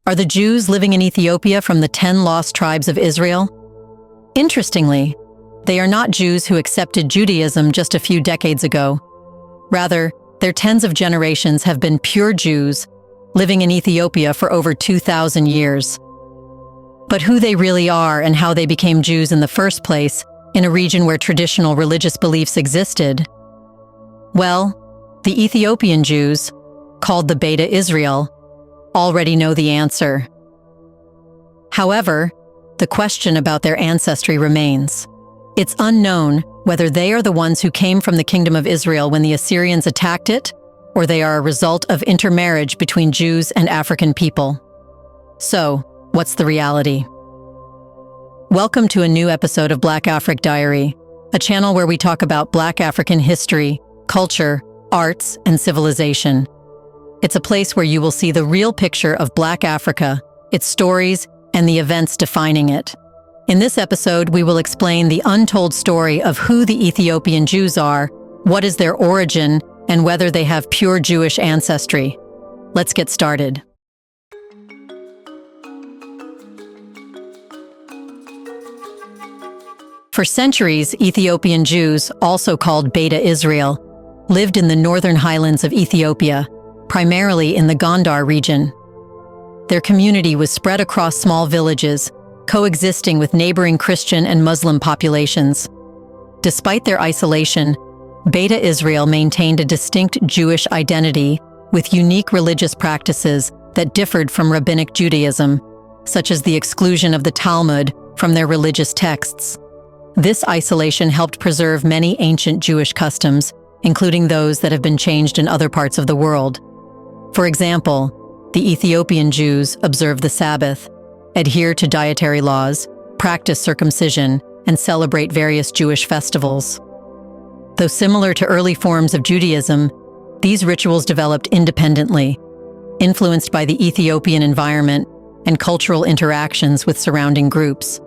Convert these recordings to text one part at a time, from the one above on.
Are the Jews living in Ethiopia from the 10 lost tribes of Israel? Interestingly, they are not Jews who accepted Judaism just a few decades ago. Rather, their tens of generations have been pure Jews, living in Ethiopia for over 2,000 years. But who they really are and how they became Jews in the first place, in a region where traditional religious beliefs existed? Well, the Ethiopian Jews, called the Beta Israel, already know the answer. However, the question about their ancestry remains. It's unknown whether they are the ones who came from the Kingdom of Israel when the Assyrians attacked it, or they are a result of intermarriage between Jews and African people. So, what's the reality? Welcome to a new episode of Black Afric Diary, a channel where we talk about Black African history, culture, arts, and civilization. It's a place where you will see the real picture of Black Africa, its stories, and the events defining it. In this episode, we will explain the untold story of who the Ethiopian Jews are, what is their origin, and whether they have pure Jewish ancestry. Let's get started. For centuries, Ethiopian Jews, also called Beta Israel, lived in the northern highlands of Ethiopia, primarily in the Gondar region. Their community was spread across small villages, coexisting with neighboring Christian and Muslim populations. Despite their isolation, Beta Israel maintained a distinct Jewish identity with unique religious practices that differed from rabbinic Judaism, such as the exclusion of the Talmud from their religious texts. This isolation helped preserve many ancient Jewish customs, including those that have been changed in other parts of the world. For example, the Ethiopian Jews observe the Sabbath, adhere to dietary laws, practice circumcision, and celebrate various Jewish festivals. Though similar to early forms of Judaism, these rituals developed independently, influenced by the Ethiopian environment and cultural interactions with surrounding groups.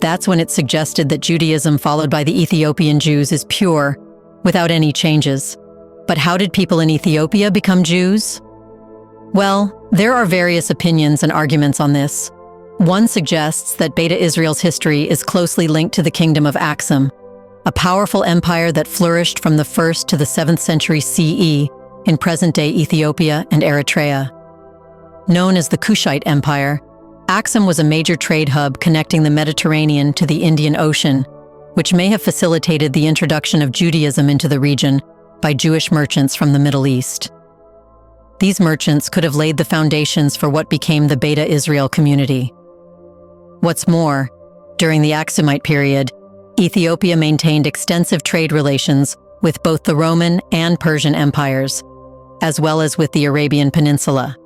That's when it's suggested that Judaism followed by the Ethiopian Jews is pure, without any changes. But how did people in Ethiopia become Jews? Well, there are various opinions and arguments on this. One suggests that Beta Israel's history is closely linked to the Kingdom of Aksum, a powerful empire that flourished from the 1st to the 7th century CE in present-day Ethiopia and Eritrea. Known as the Kushite Empire, Aksum was a major trade hub connecting the Mediterranean to the Indian Ocean, which may have facilitated the introduction of Judaism into the region by Jewish merchants from the Middle East. These merchants could have laid the foundations for what became the Beta Israel community. What's more, during the Aksumite period, Ethiopia maintained extensive trade relations with both the Roman and Persian empires, as well as with the Arabian Peninsula.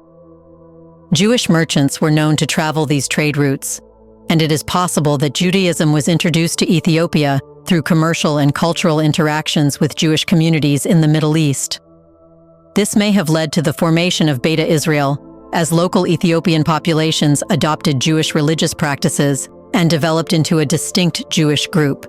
Jewish merchants were known to travel these trade routes, and it is possible that Judaism was introduced to Ethiopia through commercial and cultural interactions with Jewish communities in the Middle East. This may have led to the formation of Beta Israel, as local Ethiopian populations adopted Jewish religious practices and developed into a distinct Jewish group.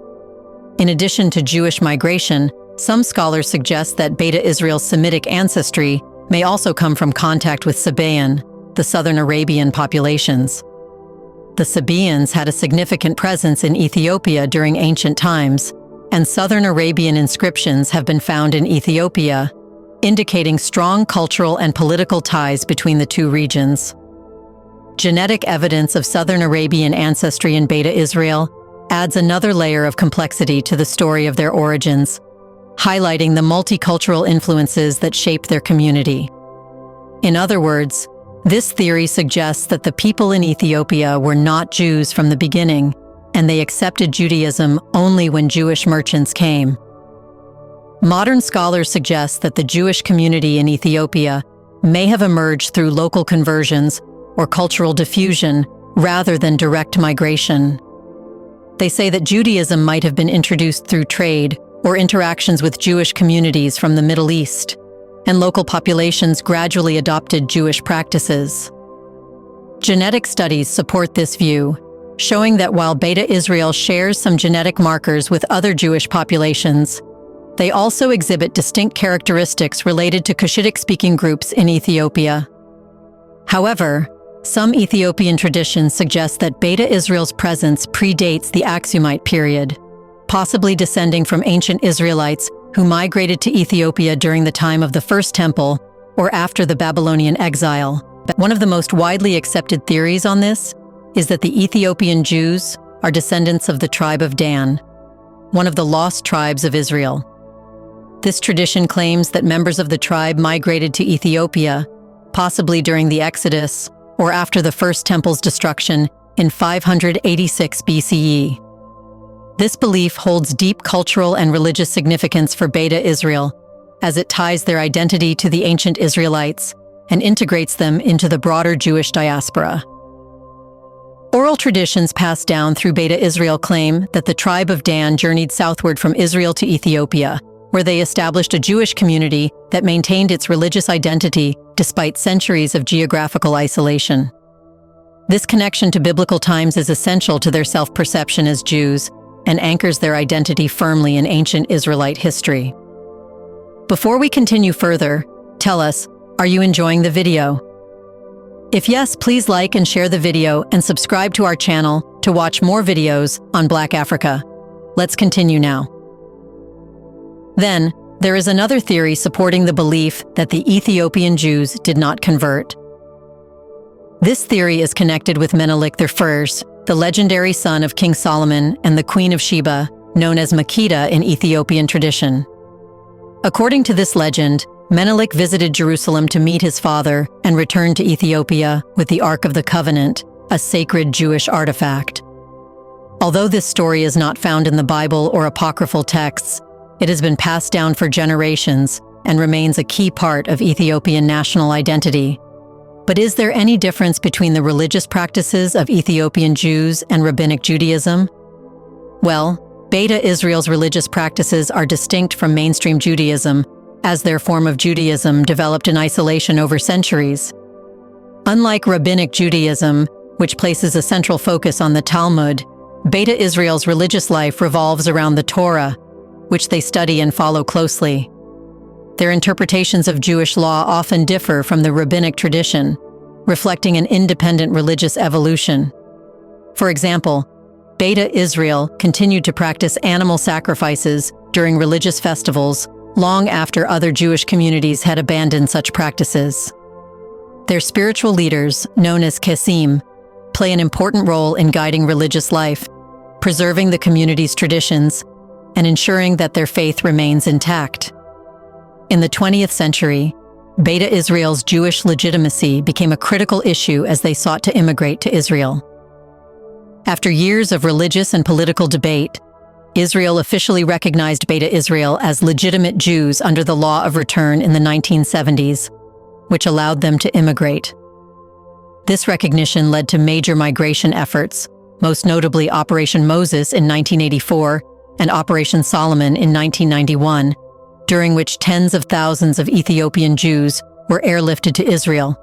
In addition to Jewish migration, some scholars suggest that Beta Israel's Semitic ancestry may also come from contact with Sabaean, the southern Arabian populations. The Sabaeans had a significant presence in Ethiopia during ancient times, and southern Arabian inscriptions have been found in Ethiopia, indicating strong cultural and political ties between the two regions. Genetic evidence of southern Arabian ancestry in Beta Israel adds another layer of complexity to the story of their origins, highlighting the multicultural influences that shaped their community. In other words, this theory suggests that the people in Ethiopia were not Jews from the beginning, and they accepted Judaism only when Jewish merchants came. Modern scholars suggest that the Jewish community in Ethiopia may have emerged through local conversions or cultural diffusion rather than direct migration. They say that Judaism might have been introduced through trade or interactions with Jewish communities from the Middle East, and local populations gradually adopted Jewish practices. Genetic studies support this view, showing that while Beta Israel shares some genetic markers with other Jewish populations, they also exhibit distinct characteristics related to Cushitic-speaking groups in Ethiopia. However, Some Ethiopian traditions suggest that Beta Israel's presence predates the Aksumite period, possibly descending from ancient Israelites who migrated to Ethiopia during the time of the First Temple or after the Babylonian exile. One of the most widely accepted theories on this is that the Ethiopian Jews are descendants of the tribe of Dan, one of the lost tribes of Israel. This tradition claims that members of the tribe migrated to Ethiopia, possibly during the Exodus or after the First Temple's destruction in 586 BCE. This belief holds deep cultural and religious significance for Beta Israel, as it ties their identity to the ancient Israelites and integrates them into the broader Jewish diaspora. Oral traditions passed down through Beta Israel claim that the tribe of Dan journeyed southward from Israel to Ethiopia, where they established a Jewish community that maintained its religious identity despite centuries of geographical isolation. This connection to biblical times is essential to their self-perception as Jews and anchors their identity firmly in ancient Israelite history. Before we continue further, tell us, are you enjoying the video? If yes, please like and share the video and subscribe to our channel to watch more videos on Black Africa. Let's continue now. Then, there is another theory supporting the belief that the Ethiopian Jews did not convert. This theory is connected with Menelik I, the legendary son of King Solomon and the Queen of Sheba, known as Makeda in Ethiopian tradition. According to this legend, Menelik visited Jerusalem to meet his father and returned to Ethiopia with the Ark of the Covenant, a sacred Jewish artifact. Although this story is not found in the Bible or apocryphal texts, it has been passed down for generations and remains a key part of Ethiopian national identity. But is there any difference between the religious practices of Ethiopian Jews and Rabbinic Judaism? Well, Beta Israel's religious practices are distinct from mainstream Judaism, as their form of Judaism developed in isolation over centuries. Unlike Rabbinic Judaism, which places a central focus on the Talmud, Beta Israel's religious life revolves around the Torah, which they study and follow closely. Their interpretations of Jewish law often differ from the rabbinic tradition, reflecting an independent religious evolution. For example, Beta Israel continued to practice animal sacrifices during religious festivals long after other Jewish communities had abandoned such practices. Their spiritual leaders, known as Kesim, play an important role in guiding religious life, preserving the community's traditions, and ensuring that their faith remains intact. In the 20th century, Beta Israel's Jewish legitimacy became a critical issue as they sought to immigrate to Israel. After years of religious and political debate, Israel officially recognized Beta Israel as legitimate Jews under the Law of Return in the 1970s, which allowed them to immigrate. This recognition led to major migration efforts, most notably Operation Moses in 1984 and Operation Solomon in 1991, during which tens of thousands of Ethiopian Jews were airlifted to Israel.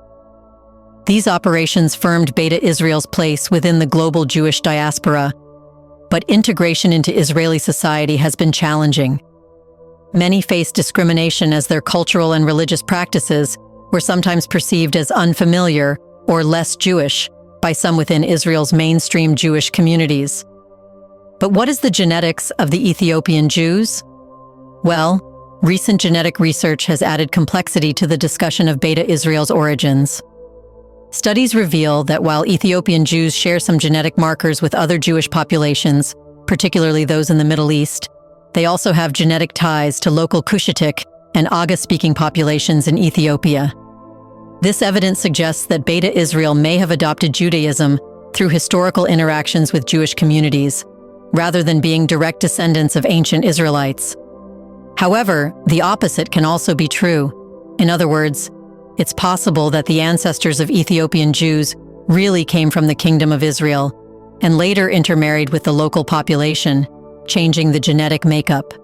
These operations firmed Beta Israel's place within the global Jewish diaspora, but integration into Israeli society has been challenging. Many face discrimination as their cultural and religious practices were sometimes perceived as unfamiliar or less Jewish by some within Israel's mainstream Jewish communities. But what is the genetics of the Ethiopian Jews? Well, recent genetic research has added complexity to the discussion of Beta Israel's origins. Studies reveal that while Ethiopian Jews share some genetic markers with other Jewish populations, particularly those in the Middle East, they also have genetic ties to local Cushitic and Aga-speaking populations in Ethiopia. This evidence suggests that Beta Israel may have adopted Judaism through historical interactions with Jewish communities, rather than being direct descendants of ancient Israelites. However, the opposite can also be true. In other words, it's possible that the ancestors of Ethiopian Jews really came from the Kingdom of Israel and later intermarried with the local population, changing the genetic makeup.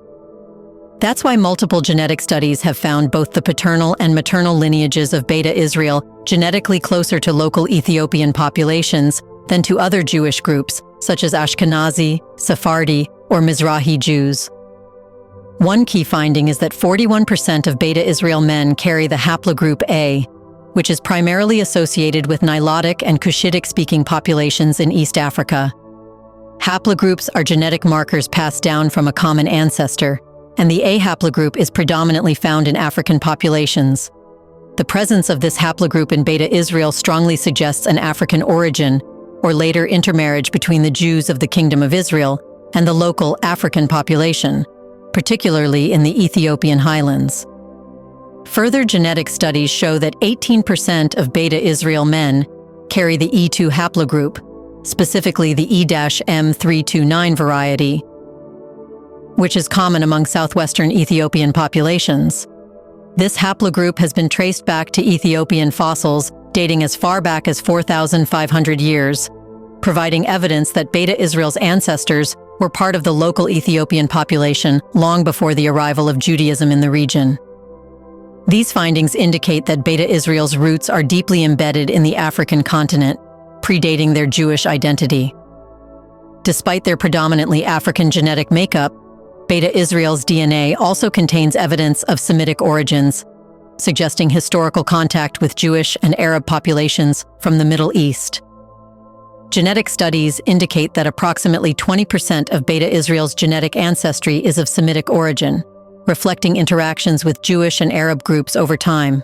That's why multiple genetic studies have found both the paternal and maternal lineages of Beta Israel genetically closer to local Ethiopian populations than to other Jewish groups, such as Ashkenazi, Sephardi, or Mizrahi Jews. One key finding is that 41% of Beta Israel men carry the haplogroup A, which is primarily associated with Nilotic and Cushitic-speaking populations in East Africa. Haplogroups are genetic markers passed down from a common ancestor, and the A haplogroup is predominantly found in African populations. The presence of this haplogroup in Beta Israel strongly suggests an African origin, or later intermarriage between the Jews of the Kingdom of Israel and the local African population, particularly in the Ethiopian highlands. Further genetic studies show that 18% of Beta Israel men carry the E2 haplogroup, specifically the E-M329 variety, which is common among southwestern Ethiopian populations. This haplogroup has been traced back to Ethiopian fossils dating as far back as 4,500 years, providing evidence that Beta Israel's ancestors were part of the local Ethiopian population long before the arrival of Judaism in the region. These findings indicate that Beta Israel's roots are deeply embedded in the African continent, predating their Jewish identity. Despite their predominantly African genetic makeup, Beta Israel's DNA also contains evidence of Semitic origins, suggesting historical contact with Jewish and Arab populations from the Middle East. Genetic studies indicate that approximately 20% of Beta Israel's genetic ancestry is of Semitic origin, reflecting interactions with Jewish and Arab groups over time.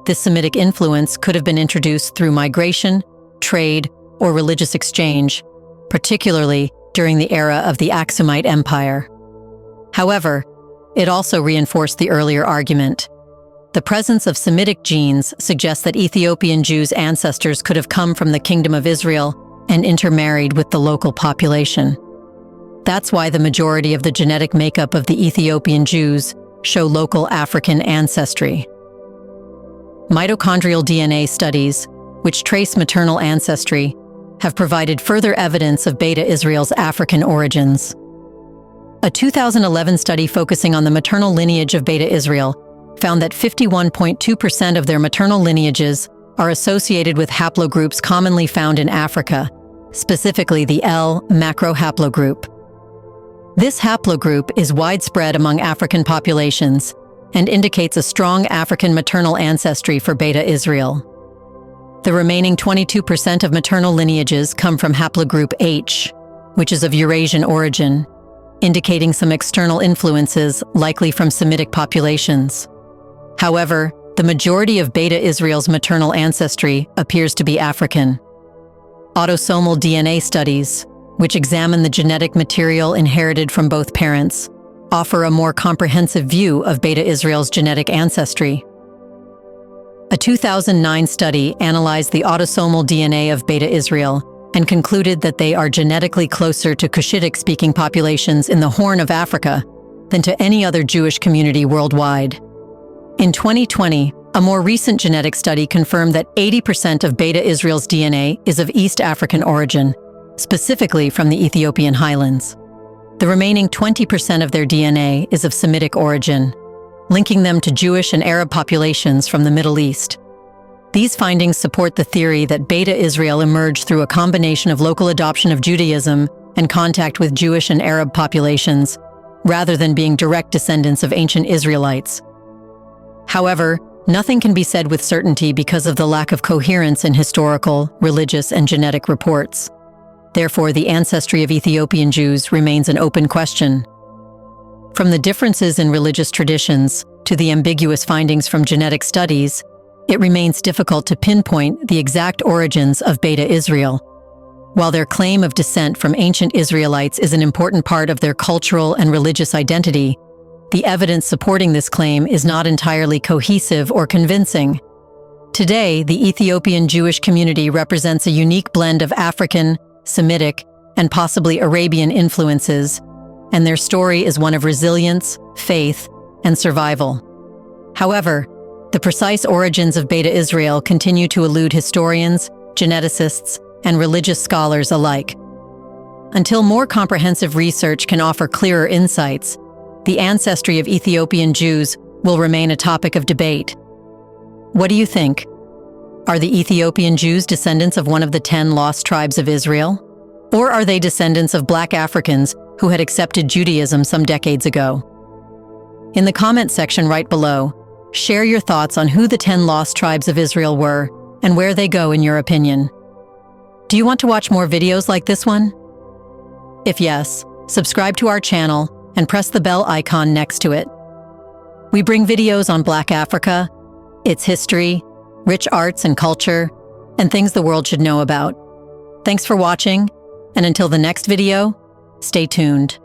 This Semitic influence could have been introduced through migration, trade, or religious exchange, particularly during the era of the Aksumite Empire. However, it also reinforced the earlier argument. The presence of Semitic genes suggests that Ethiopian Jews' ancestors could have come from the Kingdom of Israel and intermarried with the local population. That's why the majority of the genetic makeup of the Ethiopian Jews show local African ancestry. Mitochondrial DNA studies, which trace maternal ancestry, have provided further evidence of Beta Israel's African origins. A 2011 study focusing on the maternal lineage of Beta Israel found that 51.2% of their maternal lineages are associated with haplogroups commonly found in Africa, specifically the L macrohaplogroup. This haplogroup is widespread among African populations and indicates a strong African maternal ancestry for Beta Israel. The remaining 22% of maternal lineages come from haplogroup H, which is of Eurasian origin, indicating some external influences likely from Semitic populations. However, the majority of Beta Israel's maternal ancestry appears to be African. Autosomal DNA studies, which examine the genetic material inherited from both parents, offer a more comprehensive view of Beta Israel's genetic ancestry. A 2009 study analyzed the autosomal DNA of Beta Israel and concluded that they are genetically closer to Cushitic-speaking populations in the Horn of Africa than to any other Jewish community worldwide. In 2020, a more recent genetic study confirmed that 80% of Beta Israel's DNA is of East African origin, specifically from the Ethiopian highlands. The remaining 20% of their DNA is of Semitic origin, linking them to Jewish and Arab populations from the Middle East. These findings support the theory that Beta Israel emerged through a combination of local adoption of Judaism and contact with Jewish and Arab populations, rather than being direct descendants of ancient Israelites. However, nothing can be said with certainty because of the lack of coherence in historical, religious, and genetic reports. Therefore, the ancestry of Ethiopian Jews remains an open question. From the differences in religious traditions to the ambiguous findings from genetic studies, it remains difficult to pinpoint the exact origins of Beta Israel. While their claim of descent from ancient Israelites is an important part of their cultural and religious identity, the evidence supporting this claim is not entirely cohesive or convincing. Today, the Ethiopian Jewish community represents a unique blend of African, Semitic, and possibly Arabian influences, and their story is one of resilience, faith, and survival. However, the precise origins of Beta Israel continue to elude historians, geneticists, and religious scholars alike. Until more comprehensive research can offer clearer insights, the ancestry of Ethiopian Jews will remain a topic of debate. What do you think? Are the Ethiopian Jews descendants of one of the 10 lost tribes of Israel? Or are they descendants of Black Africans who had accepted Judaism some decades ago? In the comment section right below, Share your thoughts on who the 10 lost tribes of Israel were and where they go in your opinion. Do you want to watch more videos like this one? If yes, subscribe to our channel and press the bell icon next to it. We bring videos on Black Africa, its history, rich arts and culture, and things the world should know about. Thanks for watching, and until the next video, stay tuned.